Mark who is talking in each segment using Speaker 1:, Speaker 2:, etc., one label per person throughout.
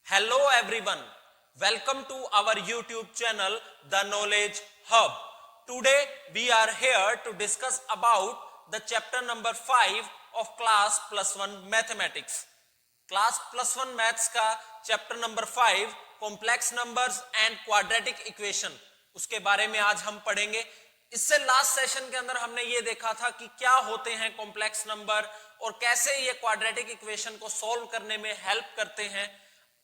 Speaker 1: Hello everyone, welcome to our YouTube channel The Knowledge Hub. Today we are here to discuss about the chapter number 5 of class +1 mathematics. Class +1 maths का chapter number 5 complex numbers and quadratic equation, उसके बारे में आज हम पढ़ेंगे। इससे last session के अंदर हमने ये देखा था कि क्या होते हैं कॉम्प्लेक्स नंबर और कैसे ये क्वाड्रेटिक इक्वेशन को सॉल्व करने में हेल्प करते हैं।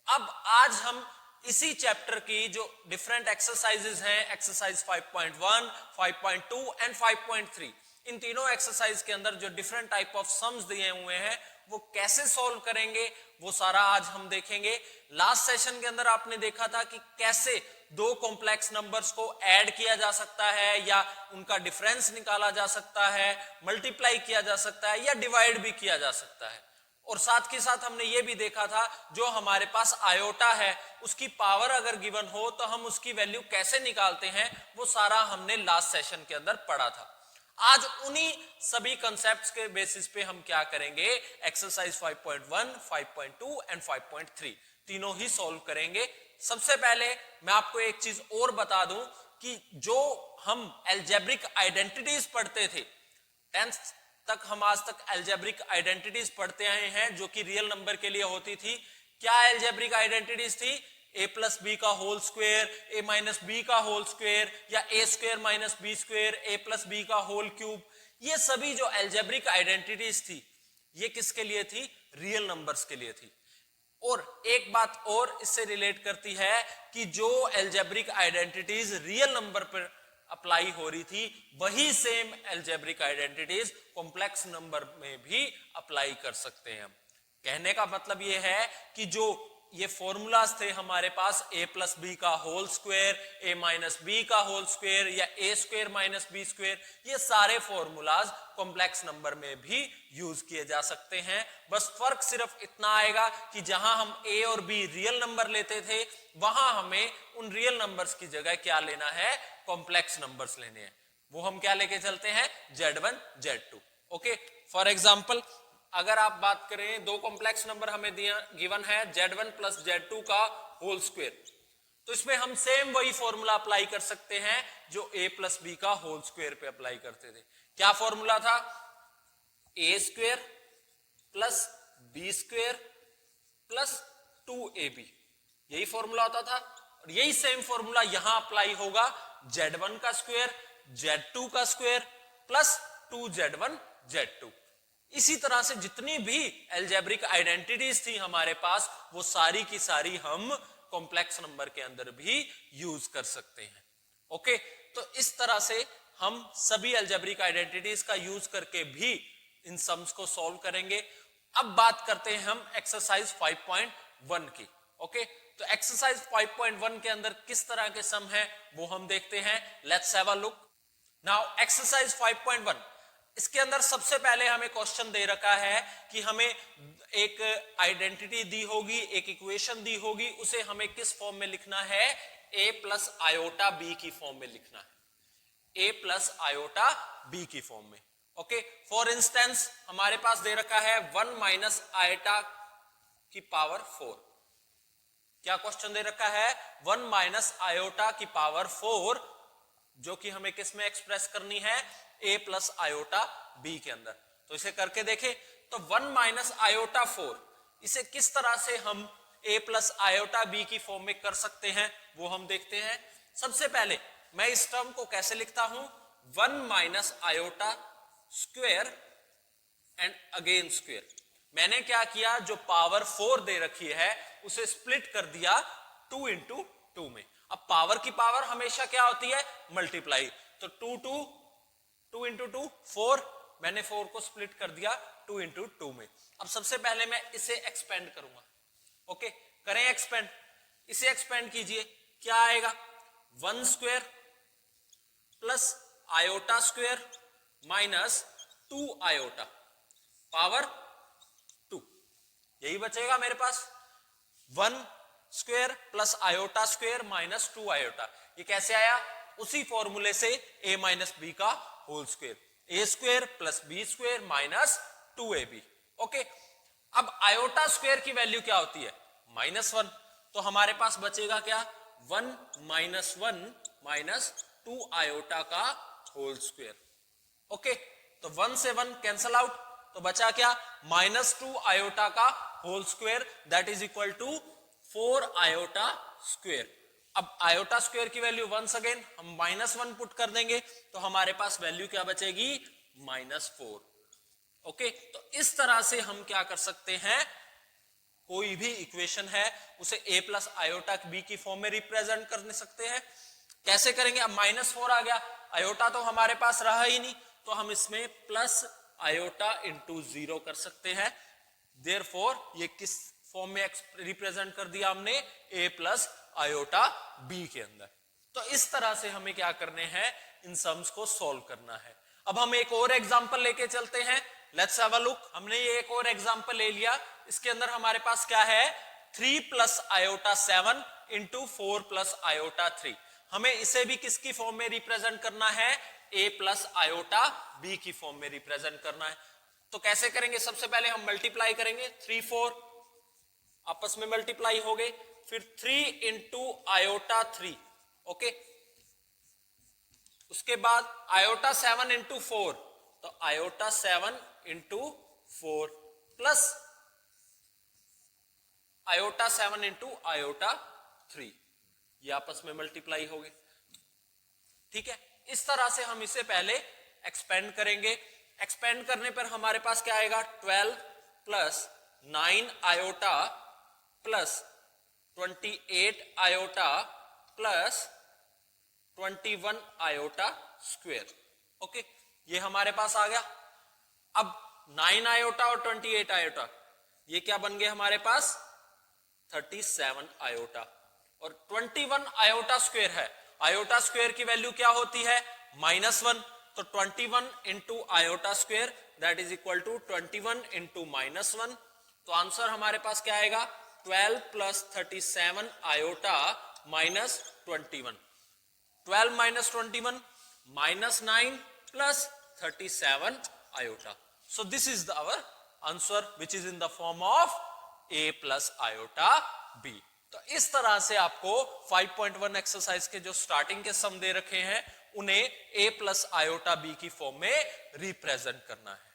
Speaker 1: अब आज हम इसी चैप्टर की जो डिफरेंट एक्सरसाइजेज हैं, एक्सरसाइज 5.1, 5.2 एंड 5.3, इन तीनों एक्सरसाइज के अंदर जो डिफरेंट टाइप ऑफ सम्स दिए हुए हैं वो कैसे सॉल्व करेंगे वो सारा आज हम देखेंगे। लास्ट सेशन के अंदर आपने देखा था कि कैसे दो कॉम्प्लेक्स नंबर्स को ऐड किया जा सकता है या उनका डिफरेंस निकाला जा सकता है, मल्टीप्लाई किया जा सकता है या डिवाइड भी किया जा सकता है। और साथ के साथ हमने ये भी देखा था जो हमारे पास आयोटा है उसकी पावर अगर गिवन हो तो हम उसकी वैल्यू कैसे निकालते हैं, वो सारा हमने लास्ट सेशन के अंदर पढ़ा था। आज उन्हीं सभी कॉन्सेप्ट्स के बेसिस पे हम क्या करेंगे, एक्सरसाइज 5.1, 5.2 एंड 5.3 तीनों ही सॉल्व करेंगे। सबसे पहले मैं आपको एक चीज और बता दूं कि जो हम अलजेब्रिक आइडेंटिटीज पढ़ते थे 10th तक, हम आज तक अलजेब्रिक आइडेंटिटीज पढ़ते आए हैं जो कि रियल नंबर के लिए होती थी। क्या अलजेब्रिक आइडेंटिटीज थी? a प्लस बी का whole square, a minus B का होल स्क्वायर या a square minus B square, a plus B का होल क्यूब। ये सभी जो अलजेब्रिक आइडेंटिटीज थी ये किसके लिए थी? रियल नंबर्स के लिए थी। और एक बात और इससे रिलेट करती है कि जो अलजेब्रिक आइडेंटिटीज रियल नंबर पर अप्लाई हो रही थी वही same algebraic identities complex number में भी अप्लाई कर सकते हैं। कहने का मतलब ये है कि जो ये फॉर्मूलाज थे हमारे पास, a प्लस बी का whole square, a minus B का होल स्क्वायर या a square minus B square, ये सारे फॉर्मूलाज कॉम्प्लेक्स नंबर में भी यूज किए जा सकते हैं। बस फर्क सिर्फ इतना आएगा कि जहां हम a और b रियल नंबर लेते थे वहां हमें उन रियल नंबर्स की जगह क्या लेना है? कॉम्प्लेक्स नंबर्स लेने हैं। वो हम क्या लेके चलते हैं? Z1, Z2। Okay, for example अगर आप बात करें, दो कॉम्प्लेक्स नंबर हमें दिया गिवन है Z1 प्लस Z2 का होल स्क्वायर, तो इसमें हम सेम वही फॉर्मूला अप्लाई कर सकते हैं जो a प्लस बी का होल स्क्वायर पे अप्लाई करते थे। क्या फॉर्मूला था? a square plus B square plus 2ab, यही फॉर्मूला होता था। और यही सेम फॉर्मूला यहां अप्लाई होगा, Z1 का स्क्वायर, Z2 का स्क्वायर प्लस 2Z1 Z2। इसी तरह से जितनी भी अलजेब्रिक आइडेंटिटीज थी हमारे पास वो सारी की सारी हम कॉम्प्लेक्स नंबर के अंदर भी यूज कर सकते हैं। ओके, तो इस तरह से हम सभी अलजेब्रिक आइडेंटिटीज का यूज करके भी इन सम्स को सॉल्व करेंगे। अब बात करते हैं हम एक्सरसाइज 5.1 की। ओके, तो एक्सरसाइज 5.1 के अंदर किस तरह के सम है वो हम देखते हैं। Let's have a look. Now exercise 5.1, इसके अंदर सबसे पहले हमें क्वेश्चन दे रखा है कि हमें एक आइडेंटिटी दी होगी, एक इक्वेशन दी होगी, उसे हमें किस फॉर्म में लिखना है? a प्लस आयोटा बी की फॉर्म में लिखना है, a प्लस आयोटा बी की फॉर्म में। ओके, फॉर इंस्टेंस हमारे पास दे रखा है 1 माइनस आयोटा की पावर 4। क्या क्वेश्चन दे रखा है? 1 माइनस आयोटा की पावर 4, जो कि हमें किस में एक्सप्रेस करनी है? a प्लस आयोटा b के अंदर। तो इसे करके देखें तो 1 माइनस आयोटा 4, इसे किस तरह से हम a प्लस आयोटा b की फॉर्म में कर सकते हैं वो हम देखते हैं। सबसे पहले मैं इस टर्म को कैसे लिखता हूं? 1 minus iota square and again square. मैंने क्या किया, जो पावर 4 दे रखी है उसे स्प्लिट कर दिया 2 इंटू 2 में। अब पावर की पावर हमेशा क्या होती है? मल्टीप्लाई। तो 2 इंटू 2 4, मैंने 4 को स्प्लिट कर दिया 2 इंटू 2 में। अब सबसे पहले मैं इसे एक्सपेंड करूंगा। ओके, करें एक्सपेंड। इसे एक्सपेंड कीजिए, क्या आएगा? 1 square plus iota square minus 2 iota power 2, यही बचेगा मेरे पास। 1 square plus iota square minus 2 iota, ये कैसे आया? उसी फॉर्मूले से a माइनस बी का whole square, a square plus B square minus 2ab। Okay, अब आयोटा स्क्वायर की वैल्यू क्या होती है? -1, तो हमारे पास बचेगा क्या 1 माइनस 1 माइनस 2 आयोटा का होल स्क्वायर। ओके, तो 1 से 1 कैंसल आउट, तो बचा क्या माइनस 2 आयोटा का whole square that is equal to 4 iota square. अब आयोटा स्क्वायर की वैल्यू वंस अगेन हम माइनस 1 पुट कर देंगे तो हमारे पास वैल्यू क्या बचेगी -4। ओके, तो इस तरह से हम क्या कर सकते हैं, कोई भी इक्वेशन है उसे a प्लस आयोटा b की फॉर्म में रिप्रेजेंट कर सकते हैं। कैसे करेंगे, अब -4 आ गया, आयोटा तो हमारे पास रहा ही नहीं, तो हम इसमें प्लस आयोटा इंटू 0 कर सकते हैं। देयरफॉर ये किस फॉर्म में रिप्रेजेंट कर दिया हमने, a प्लस आयोटा b के अंदर। तो इस तरह से हमें क्या करने हैं, इन सम्स को सॉल्व करना है। अब हम एक और एग्जांपल लेके चलते हैं, लेट्स हैव अ लुक। हमने ये एक और एग्जांपल ले लिया, इसके अंदर हमारे पास क्या है 3 plus iota 7 into 4 plus iota 3। हमें इसे भी किसकी फॉर्म में रिप्रेजेंट करना है, a प्लस आयोटा b की फॉर्म में रिप्रेजेंट करना है। तो कैसे करेंगे, सबसे पहले हम मल्टीप्लाई करेंगे, 3 4 आपस में मल्टीप्लाई हो गए, फिर 3 इंटू आयोटा 3। ओके, उसके बाद आयोटा 7 इंटू 4, तो iota 7 into 4 plus iota 7 into iota 3, ये आपस में मल्टीप्लाई हो गए। ठीक है, इस तरह से हम इसे पहले एक्सपेंड करेंगे। एक्सपेंड करने पर हमारे पास क्या आएगा 12 plus 9 iota plus 28 iota plus 21 iota square. Okay, ये हमारे पास आ गया। अब 9 आयोटा और 28 आयोटा ये क्या बन गए हमारे पास 37 आयोटा, और 21 आयोटा स्क्वायर है, आयोटा स्क्वायर की वैल्यू क्या होती है -1, तो 21 into iota square that is equal to 21 into -1। तो आंसर हमारे पास क्या आएगा 12 plus 37 iota minus 21, 12 minus 21 -9 plus 37 iota. So this is our answer which is in the form of a plus iota b। तो इस तरह से आपको 5.1 एक्सरसाइज के जो स्टार्टिंग के सम दे रखे हैं उन्हें a प्लस आयोटा b की फॉर्म में रिप्रेजेंट करना है।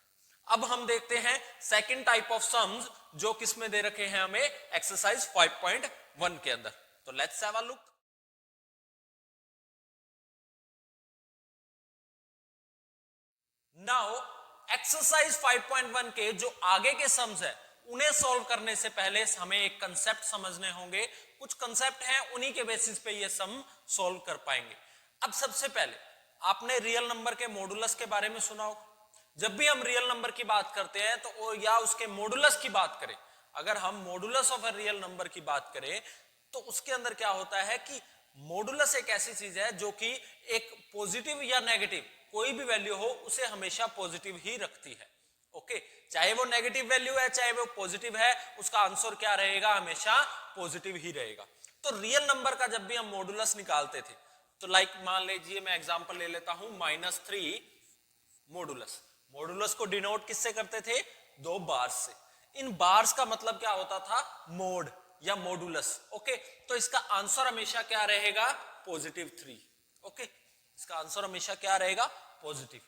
Speaker 1: अब हम देखते हैं सेकंड टाइप ऑफ सम्स जो किस में दे रखे हैं हमें एक्सरसाइज 5.1 के अंदर। तो let's have a look. Now exercise 5.1 के जो आगे के सम्स है उन्हें सॉल्व करने से पहले हमें एक कंसेप्ट समझने होंगे। कुछ कंसेप्ट हैं उन्हीं के बेसिस पे ये सम सॉल्व कर पाएंगे। अब सबसे पहले आपने रियल नंबर के मॉडुलस के बारे में सुना होगा। जब भी हम रियल नंबर की बात करते हैं तो या उसके मॉडुलस की बात करें, अगर हम modulus of a real number की बात करें तो उसके अंदर क्या होता है कि मॉडुलस एक ऐसी चीज है जो कि एक पॉजिटिव या नेगेटिव कोई भी वैल्यू हो उसे हमेशा पॉजिटिव ही रखती है। ओके, चाहे वो नेगेटिव वैल्यू है चाहे वो पॉजिटिव है, उसका आंसर क्या रहेगा हमेशा पॉजिटिव ही रहेगा। तो रियल नंबर का जब भी हम मॉडुलस निकालते थे तो लाइक मान लीजिए मैं एग्जांपल ले लेता हूं -3 मॉडुलस। मॉडुलस को डिनोट किससे करते थे 2 बार्स से। इन बार्स का मतलब क्या होता था मोड या मॉडुलस। ओके, तो इसका आंसर हमेशा क्या रहेगा +3। ओके, इसका आंसर हमेशा क्या रहेगा पॉजिटिव।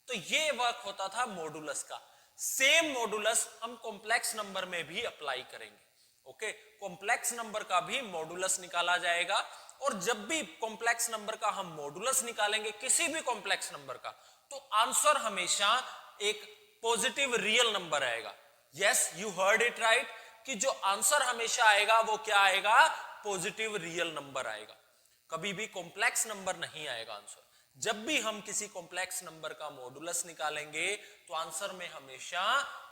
Speaker 1: तो ये वर्क होता था मॉडुलस का। सेम मॉडुलस हम कॉम्प्लेक्स नंबर में भी अप्लाई करेंगे। ओके, कॉम्प्लेक्स नंबर का भी मॉडुलस निकाला जाएगा, और जब भी कॉम्प्लेक्स नंबर का हम मॉडुलस निकालेंगे किसी भी कॉम्प्लेक्स नंबर का, तो आंसर हमेशा एक पॉजिटिव रियल नंबर आएगा। Yes, you heard it right, कि जो आंसर हमेशा आएगा वो क्या आएगा पॉजिटिव रियल नंबर आएगा, कभी भी कॉम्प्लेक्स नंबर नहीं आएगा आंसर। जब भी हम किसी कॉम्प्लेक्स नंबर का मॉडुलस निकालेंगे तो आंसर में हमेशा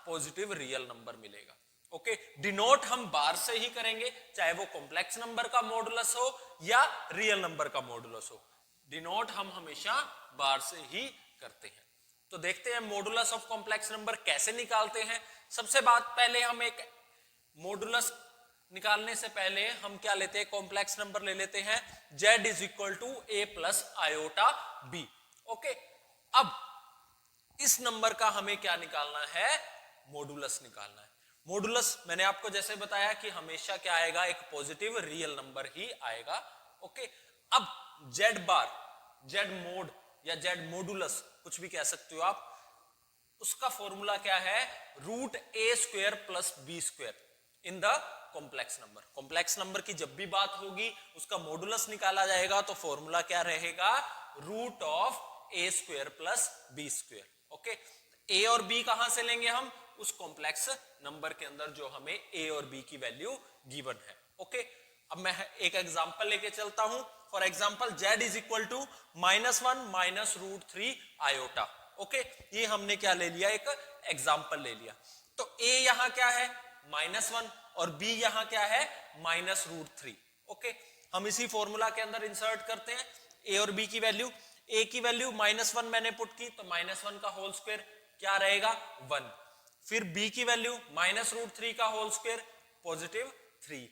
Speaker 1: पॉजिटिव रियल नंबर मिलेगा। ओके, डिनोट हम बार से ही करेंगे, चाहे वो कॉम्प्लेक्स नंबर का मॉडुलस हो या रियल नंबर का मॉडुलस हो, डिनोट हम हमेशा बार से ही करते हैं। तो देखते हैं मॉडुलस ऑफ कॉम्प्लेक्स नंबर कैसे निकालते हैं। सबसे बात पहले हम एक मॉडुलस निकालने से पहले हम क्या लेते हैं कॉम्प्लेक्स नंबर ले लेते हैं z is equal to a plus iota b। Okay, अब इस नंबर का हमें क्या निकालना है मॉडुलस निकालना है। मॉडुलस मैंने आपको जैसे बताया कि हमेशा क्या आएगा, एक पॉजिटिव रियल नंबर ही आएगा। ओके, अब जेड बार, जेड मोड या जेड मॉडुलस कुछ भी कह सकते हो आप, उसका फॉर्मूला क्या है, root A square plus B square in the complex number. Complex number की जब भी बात होगी उसका मॉडुलस निकाला जाएगा तो फॉर्मूला क्या रहेगा, root of A square plus B square. Okay, A और बी कहां से लेंगे हम, उस कॉम्प्लेक्स नंबर के अंदर जो हमें ए और बी की वैल्यू गिवन है। ओके, अब मैं एक एग्जांपल लेके चलता हूं। For example z is equal to -1 minus root 3 iota. Okay, ये हमने क्या ले लिया, एक एग्जांपल ले लिया। तो a यहां क्या है -1 और b यहां क्या है माइनस रूट 3। ओके, हम इसी फॉर्मूला के अंदर इंसर्ट करते हैं a और b की वैल्यू। a की वैल्यू -1 मैंने पुट की तो -1 का होल स्क्वायर क्या रहेगा 1, फिर b की वैल्यू माइनस रूट 3 का होल स्क्वायर पॉजिटिव 3,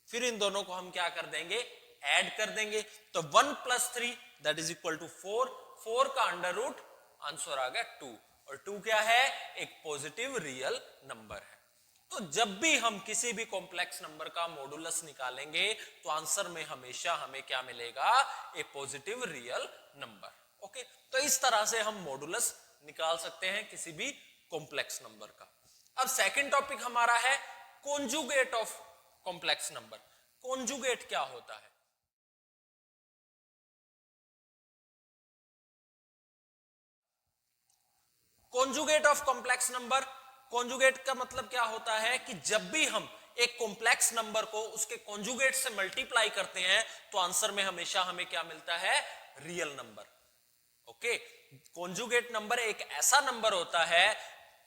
Speaker 1: फिर इन दोनों को हम क्या कर देंगे, ऐड कर देंगे। तो 1 plus 3 that is equal to 4, 4 का अंडर रूट, आंसर आ गया 2, और 2 क्या है, एक पॉजिटिव रियल नंबर है। तो जब भी हम किसी भी कॉम्प्लेक्स नंबर का मॉडुलस निकालेंगे तो आंसर में हमेशा हमें क्या मिलेगा, ए पॉजिटिव रियल नंबर। ओके, तो इस तरह से हम मॉडुलस निकाल सकते हैं किसी भी कॉम्प्लेक्स नंबर का। अब सेकंड टॉपिक हमारा है conjugate of complex number. Conjugate क्या होता है, conjugate of complex number, conjugate का मतलब क्या होता है कि जब भी हम एक कॉम्प्लेक्स नंबर को उसके कॉन्जुगेट से मल्टीप्लाई करते हैं तो आंसर में हमेशा हमें क्या मिलता है, real number. Okay, conjugate number एक ऐसा नंबर होता है,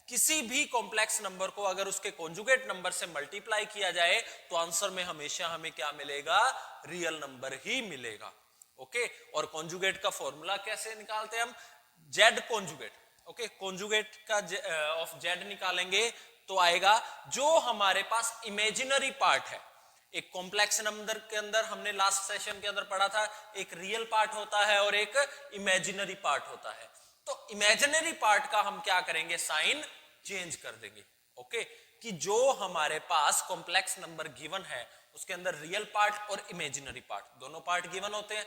Speaker 1: किसी भी कॉम्प्लेक्स नंबर को अगर उसके कॉन्जुगेट नंबर से मल्टीप्लाई किया जाए तो आंसर में हमेशा हमें क्या मिलेगा, रियल नंबर ही मिलेगा। ओके, और कॉन्जुगेट का फॉर्मूला कैसे निकालते हैं हम, जेड कॉन्जुगेट। ओके, कॉन्जुगेट का ऑफ जेड निकालेंगे तो आएगा जो हमारे पास इमेजिनरी पार्ट है। एक कॉम्प्लेक्स नंबर के अंदर हमने लास्ट सेशन के अंदर पढ़ा था, एक रियल पार्ट होता है और एक इमेजिनरी पार्ट होता है। तो इमेजिनरी पार्ट का हम क्या करेंगे, साइन चेंज कर देंगे। ओके, कि जो हमारे पास कॉम्प्लेक्स नंबर गिवन है उसके अंदर रियल पार्ट और इमेजिनरी पार्ट दोनों पार्ट गिवन होते हैं।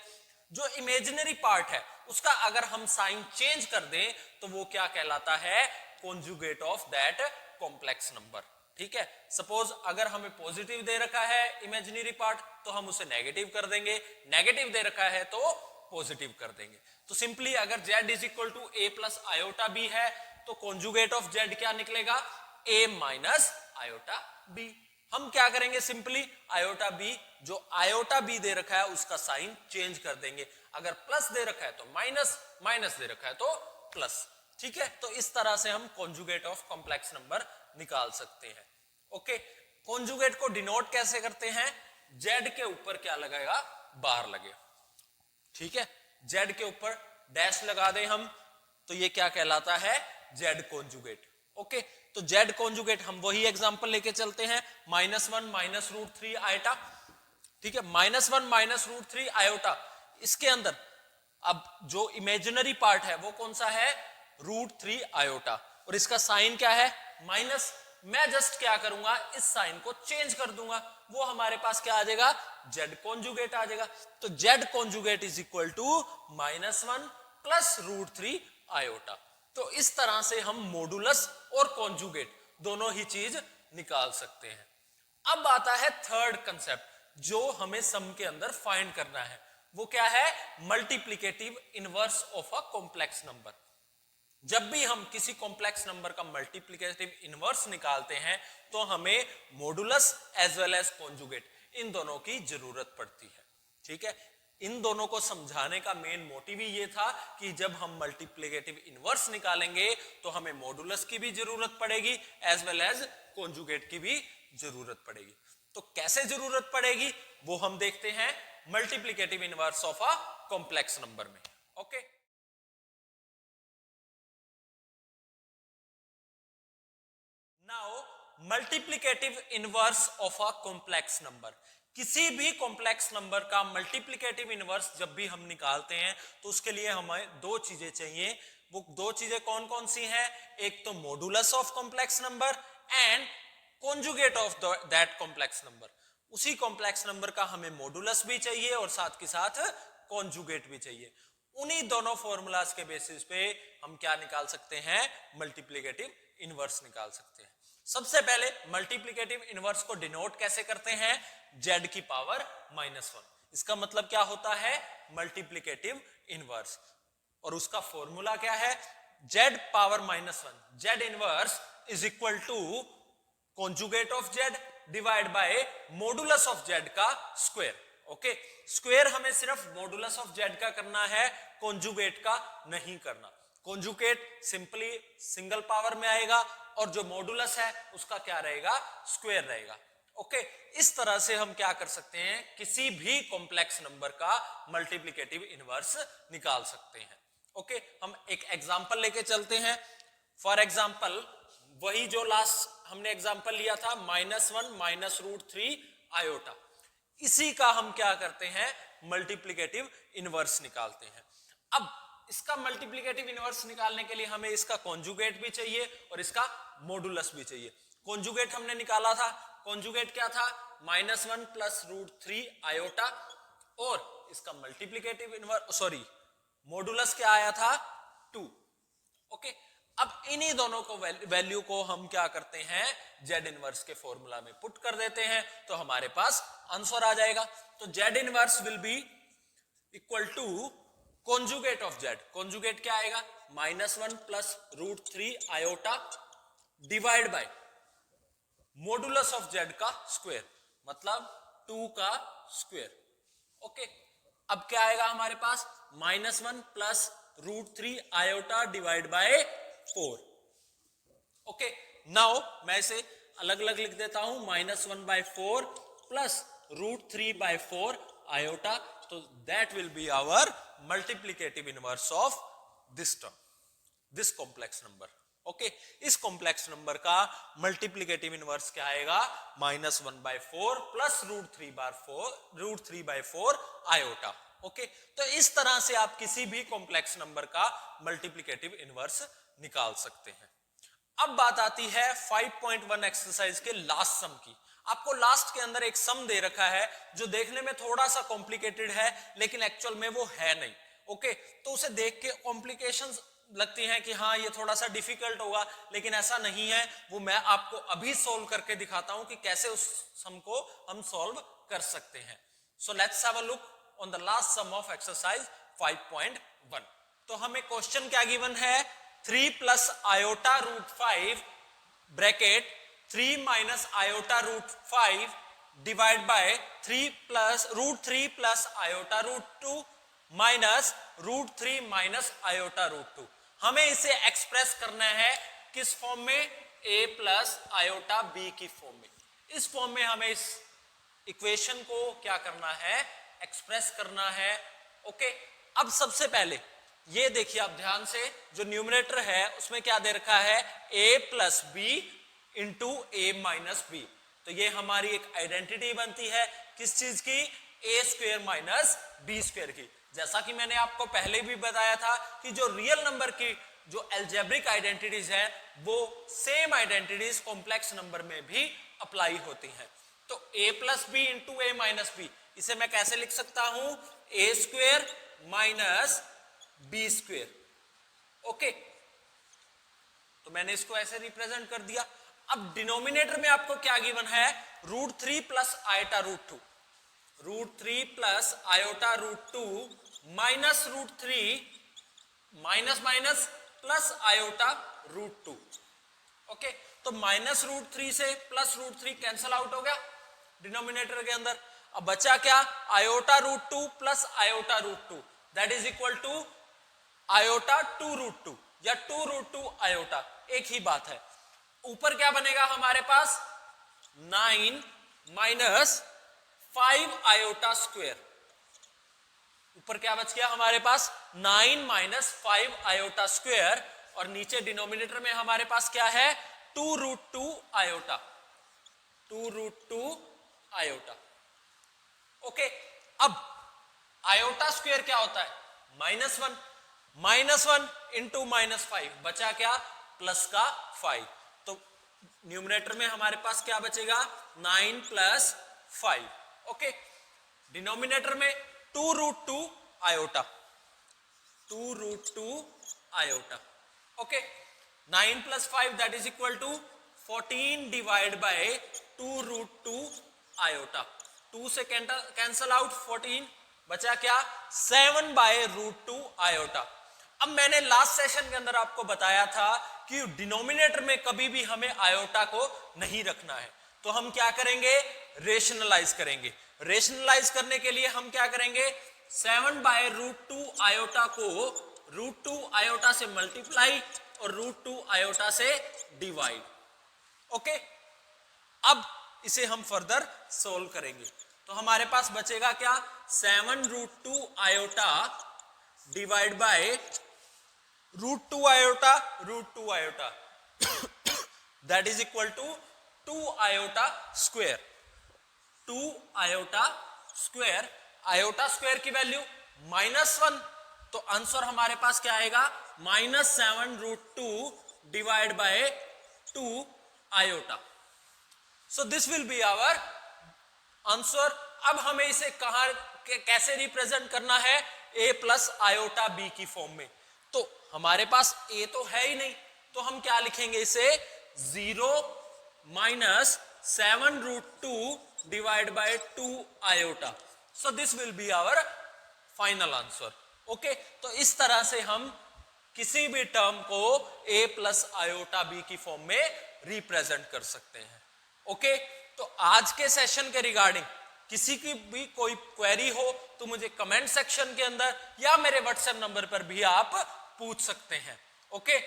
Speaker 1: जो इमेजिनरी पार्ट है उसका अगर हम साइन चेंज कर दें तो वो क्या कहलाता है, conjugate of that complex number. ठीक है, सपोज अगर हमें पॉजिटिव दे रखा है इमेजिनरी पार्ट तो हम उसे नेगेटिव कर देंगे, नेगेटिव दे रखा है तो पॉजिटिव कर देंगे। तो सिंपली अगर z is equal to a plus iota b है तो कॉन्जुगेट ऑफ z क्या निकलेगा, a माइनस आयोटा b। हम क्या करेंगे, सिंपली आयोटा b, जो आयोटा b दे रखा है उसका साइन चेंज कर देंगे। अगर प्लस दे रखा है तो माइनस, माइनस दे रखा है तो प्लस। ठीक है, तो इस तरह से हम कॉन्जुगेट ऑफ कॉम्प्लेक्स नंबर निकाल सकते हैं। ओके, कॉन्जुगेट को डिनोट कैसे करते हैं, z के ऊपर क्या लगेगा, बार लगेगा। ठीक है, z के ऊपर डैश लगा दें हम तो ये क्या कहलाता है, z कॉन्जुगेट। ओके, तो z कॉन्जुगेट हम वही एग्जांपल लेके चलते हैं, -1 माइनस रूट 3 आयोटा। ठीक है, -1 माइनस रूट 3 आयोटा, इसके अंदर अब जो इमेजिनरी पार्ट है वो कौन सा है, रूट 3 आयोटा, और इसका साइन क्या है, माइनस। मैं जस्ट क्या करूंगा, इस साइन को चेंज कर दूंगा, वो हमारे पास क्या आ जाएगा, z कॉन्जुगेट आ जाएगा। तो z conjugate is equal to -1 plus root 3 iota. तो इस तरह से हम मॉडुलस और कॉन्जुगेट दोनों ही चीज निकाल सकते हैं। अब आता है थर्ड कंसेप्ट जो हमें सम के अंदर फाइंड करना है, वो क्या है, multiplicative inverse of a complex number. जब भी हम किसी कॉम्प्लेक्स नंबर का मल्टीप्लिकेटिव इनवर्स निकालते हैं तो हमें modulus as well as conjugate इन दोनों की जरूरत पड़ती है। ठीक है, इन दोनों को समझाने का मेन मोटिव ही ये था कि जब हम मल्टीप्लिकेटिव इनवर्स निकालेंगे तो हमें मॉडुलस की भी जरूरत पड़ेगी एज वेल एज कॉन्जुगेट की भी जरूरत पड़ेगी। तो कैसे जरूरत पड़ेगी वो हम देखते हैं multiplicative inverse of a complex number में। Okay, now multiplicative inverse of a complex number. किसी भी कॉम्प्लेक्स नंबर का मल्टीप्लिकेटिव इनवर्स जब भी हम निकालते हैं तो उसके लिए हमें दो चीजें चाहिए। वो दो चीजें कौन कौन सी हैं, एक तो modulus of complex number and conjugate of that complex number. उसी कॉम्प्लेक्स नंबर का हमें मॉडुलस भी चाहिए और साथ के साथ कॉन्जुगेट भी चाहिए। उन्हीं दोनों फॉर्मूलाज के बेसिस पे हम क्या निकाल सकते हैं, मल्टीप्लिकेटिव इनवर्स निकाल सकते हैं। सबसे पहले मल्टीप्लिकेटिव इनवर्स को डिनोट कैसे करते हैं, z की पावर -1। इसका मतलब क्या होता है, मल्टीप्लिकेटिव इनवर्स, और उसका फॉर्मूला क्या है, z power -1, z inverse is equal to conjugate of z divide by modulus of z का स्क्वायर। ओके, स्क्वायर हमें सिर्फ मॉडुलस ऑफ z का करना है, कॉन्जुगेट का नहीं करना। कॉन्जुगेट सिंपली सिंगल पावर में आएगा और जो मॉडुलस है उसका क्या रहेगा, स्क्वायर रहेगा। ओके, इस तरह से हम क्या कर सकते हैं, किसी भी कॉम्प्लेक्स नंबर का मल्टीप्लिकेटिव इनवर्स निकाल सकते हैं। ओके, हम एक एग्जांपल लेके चलते हैं। फॉर एग्जांपल वही जो लास्ट हमने एग्जांपल लिया था -1 -√3 आयोटा, इसी का हम क्या करते हैं, मल्टीप्लिकेटिव इनवर्स निकालते हैं। अब इसका मल्टीप्लिकेटिव इनवर्स निकालने के लिए हमें इसका कॉन्जुगेट भी चाहिए और इसका मॉडुलस भी चाहिए। कॉन्जुगेट हमने निकाला था, कॉन्जुगेट क्या था, -1 +√3 आयोटा, और इसका मल्टीप्लिकेटिव इनवर्स सॉरी मॉडुलस क्या आया था, 2। ओके, अब इन्हीं दोनों को वैल्यू को हम क्या करते हैं, z इनवर्स के फॉर्मूला में पुट कर देते हैं, तो हमारे पास आंसर आ जाएगा। तो z inverse will be equal to conjugate of z। Conjugate क्या आएगा, -1 +√3 iota divide by modulus of z का स्क्वायर, मतलब 2 का स्क्वायर। ओके, अब क्या आएगा हमारे पास, -1 +√3 iota divide by 4। Okay, now मैं इसे अलग अलग लिख देता हूं, -1/4 +√3/4 आयोटा, तो that will be our multiplicative inverse of this term, this complex number. Okay, इस कॉम्प्लेक्स नंबर का मल्टीप्लिकेटिव इनवर्स क्या आएगा, -1/4 +√3/4 आयोटा। ओके, तो इस तरह से आप किसी भी कॉम्प्लेक्स नंबर का मल्टीप्लिकेटिव इनवर्स निकाल सकते हैं। अब बात आती है 5.1 एक्सरसाइज के लास्ट सम की। आपको लास्ट के अंदर एक सम दे रखा है जो देखने में थोड़ा सा कॉम्प्लिकेटेड है, लेकिन एक्चुअल में वो है नहीं। ओके, तो उसे देख के कॉम्प्लिकेशंस लगती हैं कि हाँ ये थोड़ा सा डिफिकल्ट होगा, लेकिन ऐसा नहीं है। वो मैं आपको अभी सॉल्व करके दिखाता हूं कि कैसे उस सम को हम सॉल्व कर सकते हैं। So let's have a look on the last sum of exercise 5.1। तो हमें क्वेश्चन क्या गिवन है, 3 + iota √5 bracket 3 - iota √5 divide by 3 + √3 + iota √2 minus √3 - iota √2। हमें इसे एक्सप्रेस करना है किस फॉर्म में, a + आयोटा b की फॉर्म में। इस फॉर्म में हमें इस इक्वेशन को क्या करना है, एक्सप्रेस करना है। ओके, अब सबसे पहले ये देखिए आप ध्यान से, जो न्यूमरेटर है उसमें क्या दे रखा है, a + b into a - b। तो ये हमारी एक आइडेंटिटी बनती है किस चीज की, a² - b² की। जैसा कि मैंने आपको पहले भी बताया था कि जो रियल नंबर की जो एल्जेब्रिक आइडेंटिटीज है वो सेम आइडेंटिटीज कॉम्प्लेक्स नंबर में भी अप्लाई होती हैं। तो a + b into a - b, इसे मैं कैसे लिख सकता हूं, a² - b²। ओके, तो मैंने इसको ऐसे रिप्रेजेंट कर दिया। अब डिनोमिनेटर में आपको क्या गिवन है, √3 + iota √2, √3 + iota √2 minus √3 minus plus iota √2। Okay, तो -√3 से +√3 कैंसल आउट हो गया डिनोमिनेटर के अंदर। अब बचा क्या, iota √2 + iota √2 that is equal to iota 2√2 या 2√2 आयोटा, एक ही बात है। ऊपर क्या बनेगा हमारे पास, 9 - 5 आयोटा स्क्वायर। ऊपर क्या बच गया हमारे पास, 9 - 5 आयोटा स्क्वायर, और नीचे डिनोमिनेटर में हमारे पास क्या है, 2√2 आयोटा, 2√2 आयोटा। ओके, अब आयोटा स्क्वायर क्या होता है, -1, -1 इंटू -5 बचा क्या, प्लस का 5। तो न्यूमरेटर में हमारे पास क्या बचेगा 9 प्लस 5, ओके। डिनोमिनेटर में 2√2 iota, 2√2 iota, okay. 9 plus 5 that is equal to 14 divide by 2√2 iota. 2 से कैंसल आउट 14, बचा क्या 7 बाय √2 आयोटा। अब मैंने लास्ट सेशन के अंदर आपको बताया था कि डिनोमिनेटर में कभी भी हमें आयोटा को नहीं रखना है, तो हम क्या करेंगे रेशनलाइज करेंगे। रेशनलाइज करने के लिए हम क्या करेंगे 7 बाय √2 आयोटा को √2 आयोटा से मल्टीप्लाई और √2 आयोटा से डिवाइड, ओके। अब इसे हम फर्दर सोल्व करेंगे तो हमारे पास बचेगा क्या 7√2 iota divide by √2 iota, √2 iota that is equal to 2 iota square, 2 iota square. Iota square की वैल्यू -1, तो आंसर हमारे पास क्या आएगा -7√2 divide by 2 iota. So this will be our answer. अब हमें इसे कहां कैसे रिप्रेजेंट करना है a प्लस आयोटा b की फॉर्म में। तो हमारे पास a तो है ही नहीं, तो हम क्या लिखेंगे इसे 0 minus 7√2 divide by 2 iota. So this will be our final answer, okay. तो इस तरह से हम किसी भी टर्म को a प्लस आयोटा b की फॉर्म में रिप्रेजेंट कर सकते हैं, ओके। तो आज के सेशन के रिगार्डिंग किसी की भी कोई क्वेरी हो तो मुझे कमेंट सेक्शन के अंदर या मेरे व्हाट्सएप नंबर पर भी आप पूछ सकते हैं, ओके।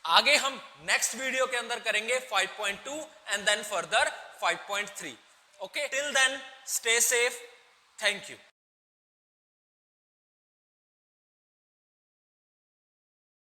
Speaker 1: आगे हम नेक्स्ट वीडियो के अंदर करेंगे 5.2 and then further 5.3, okay. Till then stay safe, thank you.